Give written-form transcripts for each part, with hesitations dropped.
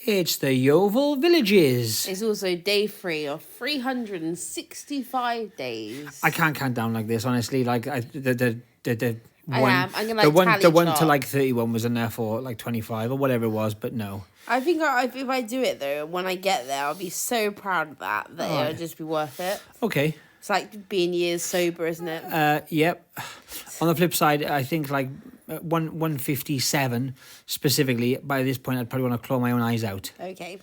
It's the YEOVIL Villages. It's also day 3 of 365 days. I can't count down like this, honestly. Like the I one, am. I'm gonna the one chart. to like 31 was enough, or like 25 or whatever it was. But no, I think if I do it though, when I get there, I'll be so proud of that it'll just be worth it. Okay. It's like being years sober, isn't it? Yep. On the flip side, I think like 157 specifically. By this point, I'd probably want to claw my own eyes out. Okay.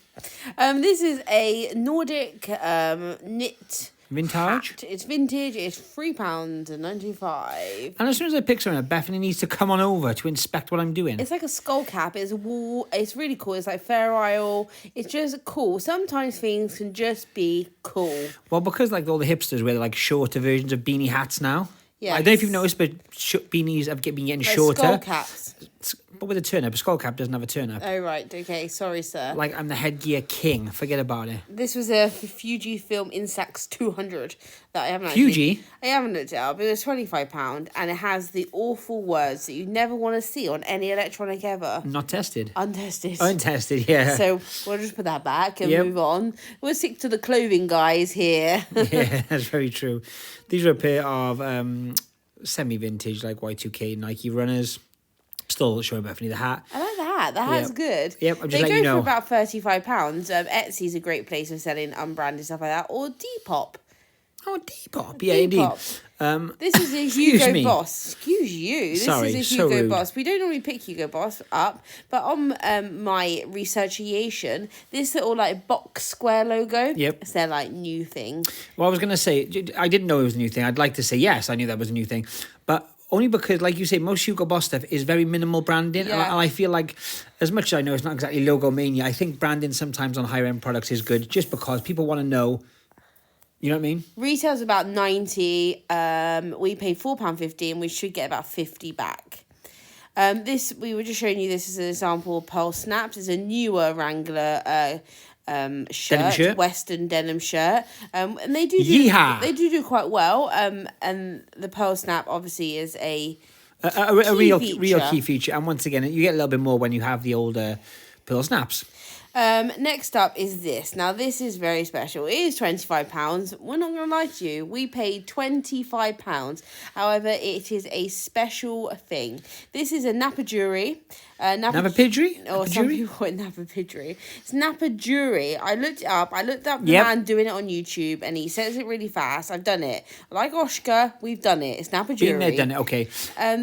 This is a Nordic knit. Vintage? Hat. It's vintage. It's £3.95. And as soon as I pick something up, Bethany needs to come on over to inspect what I'm doing. It's like a skull cap. It's a wool. It's really cool. It's like Fair Isle. It's just cool. Sometimes things can just be cool. Well, because like all the hipsters wear like shorter versions of beanie hats now. Yeah. I don't know if you've noticed, but beanies have been getting like shorter. Skull caps. But with a turn-up. A skull cap doesn't have a turn-up. Oh, right. Okay. Sorry, sir. Like, I'm the headgear king. Forget about it. This was a Fujifilm Instax 200 that I haven't Fuji? I haven't looked it up. It was £25 and it has the awful words that you never want to see on any electronic ever. Not tested. Untested. Untested, yeah. So we'll just put that back and Yep. move on. We'll stick to the clothing guys here. Yeah, that's very true. These are a pair of semi-vintage, like Y2K Nike runners. Still showing Bethany the hat. I like the hat. The hat's good. Yep, I'm just they letting go you know. for about £35. Etsy's a great place for selling unbranded stuff like that. Or Depop. Oh, Depop. Yeah, indeed. This is a excuse Hugo me. Boss. Excuse you. This Sorry, is a so Hugo rude. Boss. We don't normally pick Hugo Boss up, but on my researchiation, this little like box square logo. Yep. It's their like new thing. Well, I was going to say, I didn't know it was a new thing. I'd like to say, yes, I knew that was a new thing. But only because, like you say, most Hugo Boss stuff is very minimal branding. Yeah. And I feel like, as much as I know it's not exactly logo mania, I think branding sometimes on higher end products is good just because people want to know. You know what I mean? Retail's about 90. We paid £4.50 and we should get about 50 back. We were just showing you this as an example of Pearl Snaps. It's a newer Wrangler shirt, Western denim shirt. And they do quite well. And the Pearl Snap obviously is a real key feature. And once again, you get a little bit more when you have the older Pearl Snaps. Next up is this. Now, this is very special. It is £25. We're not going to lie to you. We paid £25. However, it is a special thing. This is a Napajuri. Napapidgery? Or some people call it Napapidgery. It's Napajuri. I looked it up. I looked up the man doing it on YouTube, and he says it really fast. I've done it. Like Oscar, we've done it. It's Napajuri. Been there, done it. Okay.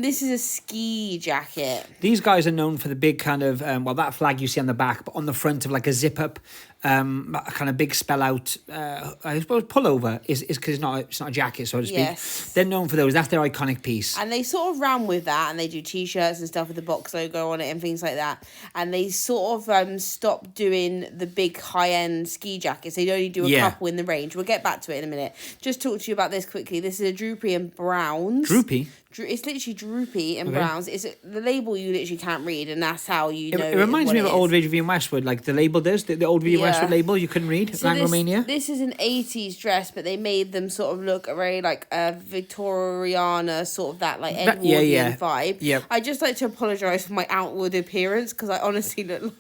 This is a ski jacket. These guys are known for the big kind of, that flag you see on the back, but on the front of like a zip-up, a kind of big spell-out, I suppose pullover is because it's not a jacket, so to speak. Yes. They're known for those. That's their iconic piece. And they sort of ran with that, and they do T-shirts and stuff with the box logo on it and things like that. And they sort of stopped doing the big high-end ski jackets. They'd only do a couple in the range. We'll get back to it in a minute. Just talk to you about this quickly. This is a Droopy and Browns. Droopy? It's literally Droopy and Browns. It's the label you literally can't read, and that's how you know. It reminds me of old Vivian Westwood, like the label does. The old Vivian Westwood label you couldn't read. So Ranglomania. This is an 80s dress, but they made them sort of look very like Victoriana, sort of that like Edwardian vibe. Yep. I just like to apologise for my outward appearance because I honestly look.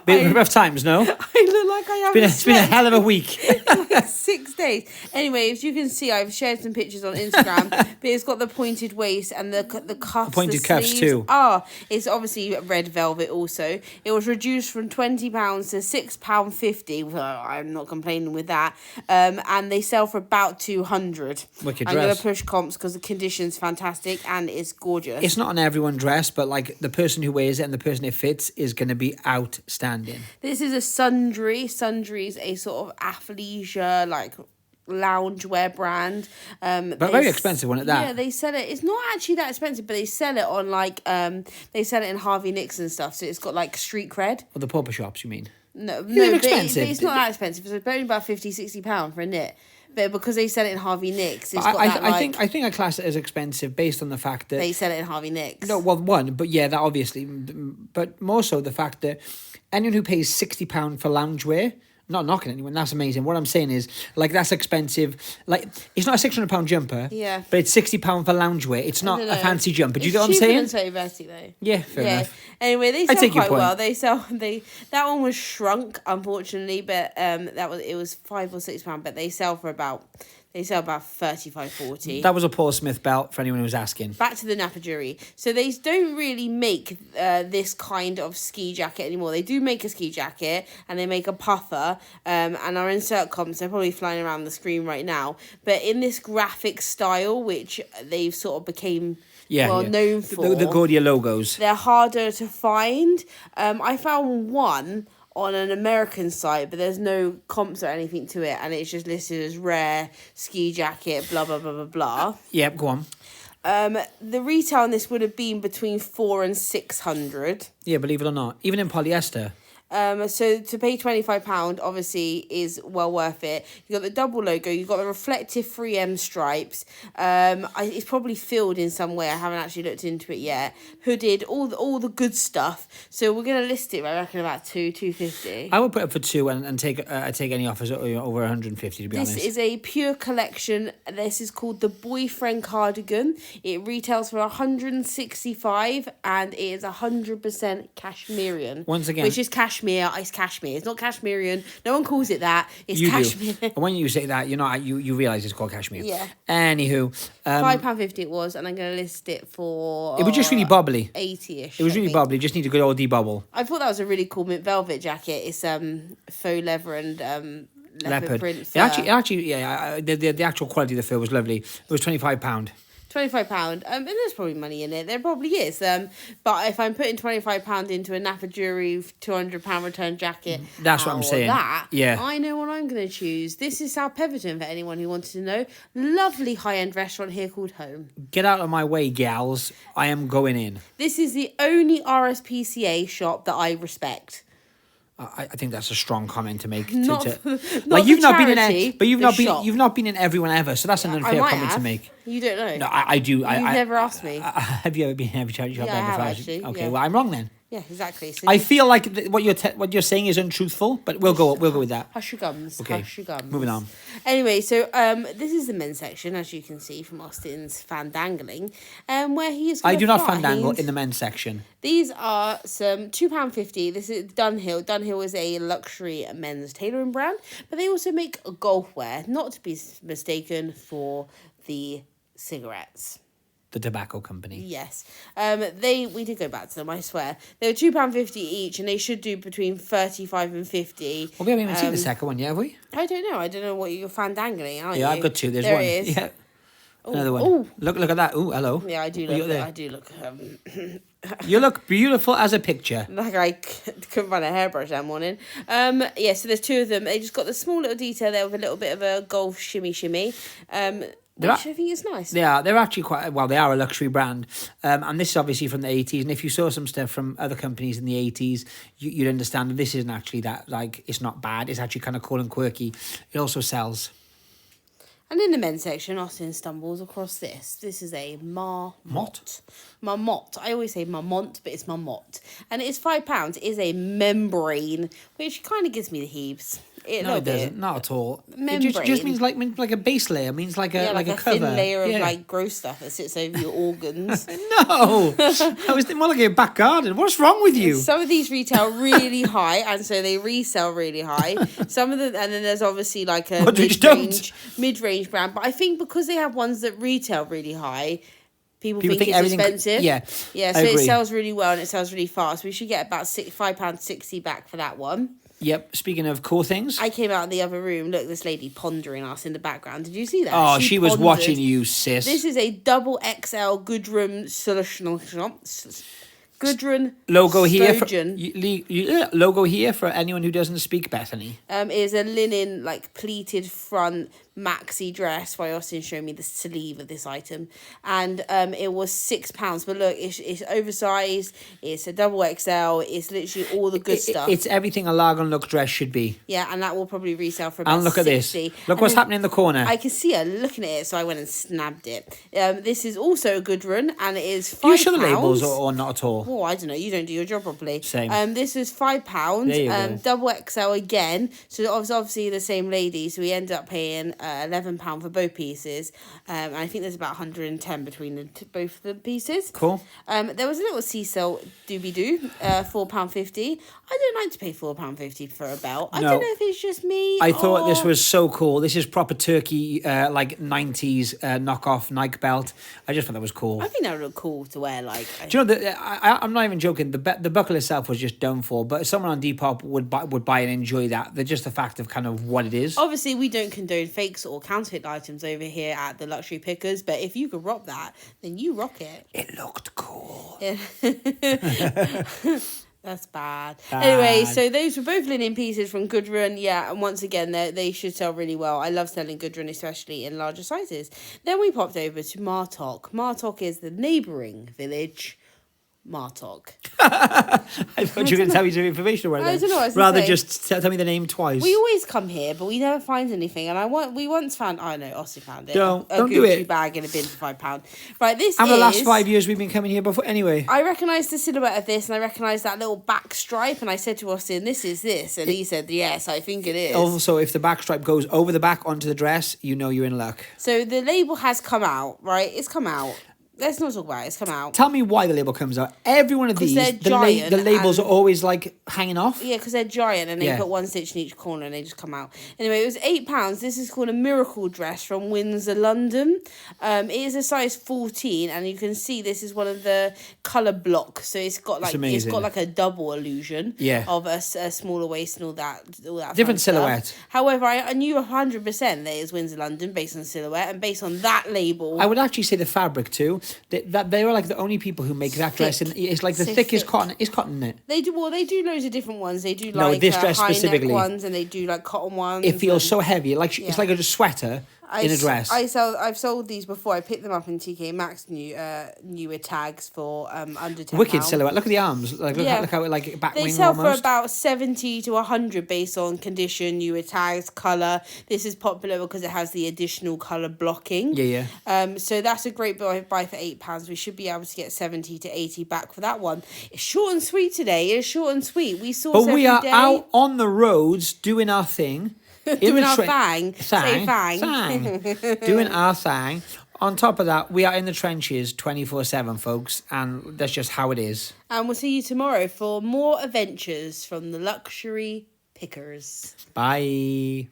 Rough times, no? I look like I haven't. It's been a hell of a week. Like 6 days. Anyway, as you can see, I've shared some pictures on Instagram, but it's got the pointed waist and the cuffs. Pointed cuffs sleeves. too. It's obviously red velvet also. It was reduced from £20 to £6.50. Well, I'm not complaining with that. And they sell for about 200. Wicked I'm dress. going to push comps because the condition's fantastic and it's gorgeous. It's not an everyone dress, but like the person who wears it and the person it fits is going to be outstanding. This is a Sundry. Sundry's a sort of athleisure, like loungewear brand. But very expensive one at that. Yeah, they sell it. It's not actually that expensive, but they sell it on like they sell it in Harvey Nicks and stuff. So it's got like street cred. Or the pauper shops, you mean? No, They're but expensive. it's not that expensive. It's only about £50-60 for a knit. But because they sell it in Harvey Nicks, it's But got I think I class it as expensive based on the fact that they sell it in Harvey Nicks. No, well, but that obviously, but more so the fact that anyone who pays £60 for loungewear Not knocking anyone. That's amazing. What I'm saying is, like, that's expensive. Like, it's not a £600 jumper. Yeah. But it's £60 for loungewear. It's not a fancy jumper. Do you get what I'm saying? It's cheaper than Tony Berti, though. Yeah, fair enough. Anyway, they I sell take your quite point. well. That one was shrunk, unfortunately, but it was £5 or £6, but they sell about 35, 40. That was a Paul Smith belt for anyone who was asking. Back to the Napajuri. So they don't really make this kind of ski jacket anymore. They do make a ski jacket and they make a puffer and our insert comps, they're probably flying around the screen right now. But in this graphic style, which they've sort of became known for. The Gaudiya logos. They're harder to find. I found one on an American site, but there's no comps or anything to it, and it's just listed as rare ski jacket, blah blah blah blah blah. Yep, go on. The retail on this would have been between £400 and £600. Yeah, believe it or not, even in polyester. So to pay £25 obviously is well worth it. You got the double logo, you got the reflective 3M stripes. It's probably filled in some way. I haven't actually looked into it yet. Hooded, all the good stuff. So we're gonna list it. I reckon about £250. I would put it for two and take any offers over 150. To be honest, This is a pure collection. This is called the Boyfriend Cardigan. It retails for 165 and it is 100% Cashmerean. Once again, which is cashmere. It's cashmere. It's not Cashmerean. No one calls it that. It's you cashmere. do. And when you say that, you realise it's called cashmere. Yeah. Anywho, £5.50 it was, and I'm going to list it for. It was just really bubbly. 80ish. It was really bubbly. Just need a good old debubble. I thought that was a really cool mint velvet jacket. It's faux leather and leopard print. The actual quality of the fur was lovely. It was £25. £25, and there's probably money in it. There probably is. But if I'm putting £25 into a Napajuri £200 return jacket, that's what I'm saying. I know what I'm going to choose. This is South Petherton for anyone who wanted to know. Lovely high-end restaurant here called Home. Get out of my way, gals. I am going in. This is the only RSPCA shop that I respect. I think that's a strong comment to make. Not you've not been in, but you've not been in everyone ever, so that's an unfair comment to make. You don't know. No, I do. You've never asked me. Have you ever been in every charity shop? Yeah, I have actually. Okay, yeah. well, I'm wrong then. Yeah, exactly. So I feel like what you're saying is untruthful, but we'll go with that. Hush your gums. Okay. Hush your gums. Moving on. Anyway, so this is the men's section, as you can see from Austin's fandangling, where he is. I do not fandangle in the men's section. These are some £2.50. This is Dunhill. Dunhill is a luxury men's tailoring brand, but they also make golf wear, not to be mistaken for the cigarettes. The tobacco company. Yes. We did go back to them, I swear. They were £2.50 each, and they should do between 35 and 50. Well, we haven't even seen the second one yet, have we? I don't know. I don't know what you're fandangling, are you? Yeah, I've got two. There's there one. It is. Yeah. Ooh, Another one. Ooh. Look at that. Ooh, hello. Yeah, I do look. You look beautiful as a picture. Like I couldn't find a hairbrush that morning. Yeah, so there's two of them. They just got the small little detail there with a little bit of a golf shimmy. Which I think is nice. They're actually they are a luxury brand. And this is obviously from the 80s. And if you saw some stuff from other companies in the 80s, you'd understand that this isn't actually that, it's not bad. It's actually kind of cool and quirky. It also sells. And in the men's section, Austin stumbles across this. This is a Marmot. Marmot. I always say Marmont, but it's Marmot. And it is £5. It is a membrane, which kind of gives me the heaves. No, it doesn't. Not at all. Membrane. It just means like a base layer. It means like a cover. Thin layer of gross stuff that sits over your organs. No, that was more like a back garden. What's wrong with you? Some of these retail really high, and so they resell really high. Some of them, and then there's obviously like a mid-range brand. But I think because they have ones that retail really high, people think it's expensive. Yeah. So it sells really well and it sells really fast. We should get about £5.60 back for that one. Yep. Speaking of cool things, I came out in the other room. Look, this lady pondering us in the background. Did you see that? Oh, she was watching you, sis. This is a double XL Gudrun solution. Gudrun logo here. Stojan. Logo here for anyone who doesn't speak Bethany. Is a linen pleated front maxi dress while Austin showed me the sleeve of this item, and it was £6. But look, it's oversized, it's a double XL, it's literally all the good stuff. It's everything a Largon look dress should be. Yeah, and that will probably resell for about And look at 60. this. Look what's happening in the corner. I can see her looking at it, so I went and snabbed it. This is also a good run, and it is £5. Do you show the labels or not at all? Oh, I don't know. You don't do your job properly. Same. This was £5. There you go. Double XL again. So it was obviously the same lady. So we ended up paying £11 for both pieces. And I think there's about 110 between both the pieces. Cool. There was a little SOCAIL doobie-doo, £4.50. I don't like to pay £4.50 for a belt. I don't know if it's just me. I thought this was so cool. This is proper Turkey, like 90s knockoff Nike belt. I just thought that was cool. I think that would look cool to wear. Like, do you know, I'm not even joking. The buckle itself was just done for, but someone on Depop would buy and enjoy that. Just the fact of kind of what it is. Obviously, we don't condone fakes or counterfeit items over here at the Luxury Pickers, but if you could rock that, then you rock it. It looked cool. That's bad. Anyway, so those were both linen pieces from Goodrun. Yeah, and once again, they should sell really well. I love selling Goodrun, especially in larger sizes. Then we popped over to Martok. Martok is the neighbouring village. Martok. I thought you were going to tell me some information about it. I don't know. Rather just tell me the name twice. We always come here, but we never find anything. And we once found. I know, Austin found it. Don't a do Gucci it. bag in a bin for £5. Right, this and is. the last 5 years we've been coming here before. Anyway, I recognised the silhouette of this, and I recognised that little back stripe, and I said to Austin, "This is this," and he said, "Yes, I think it is." Also, if the back stripe goes over the back onto the dress, you know you're in luck. So the label has come out, right? It's come out. Let's not talk about it. It's come out. Tell me why the label comes out. Every one of these, the labels are always like hanging off. Yeah, because they're giant and they put one stitch in each corner and they just come out. Anyway, it was £8. This is called a miracle dress from Windsor, London. It is a size 14, and you can see this is one of the colour blocks. So it's got like a double illusion of a smaller waist and all that different silhouette. Stuff. However, I knew 100% that it was Windsor, London, based on silhouette and based on that label. I would actually say the fabric too. That they were like the only people who make that dress, and it's like the thickest cotton. It's cotton, isn't it? They do loads of different ones. They do this dress high specifically neck ones, and they do like cotton ones. It feels so heavy, like it's like a sweater in a dress. I've sold these before. I picked them up in TK Maxx newer tags for under £10. Wicked silhouette. Look at the arms. Like look how it like back wing almost. They sell for about 70 to 100 based on condition, newer tags, colour. This is popular because it has the additional colour blocking. Yeah. So that's a great buy for £8. We should be able to get 70 to 80 back for that one. It's short and sweet today. It's short and sweet. We saw. But we are out on the roads doing our thing. Doing our thing. Say thang. Doing our thing. On top of that, we are in the trenches 24/7, folks, and that's just how it is. And we'll see you tomorrow for more adventures from the Luxury Pickers. Bye.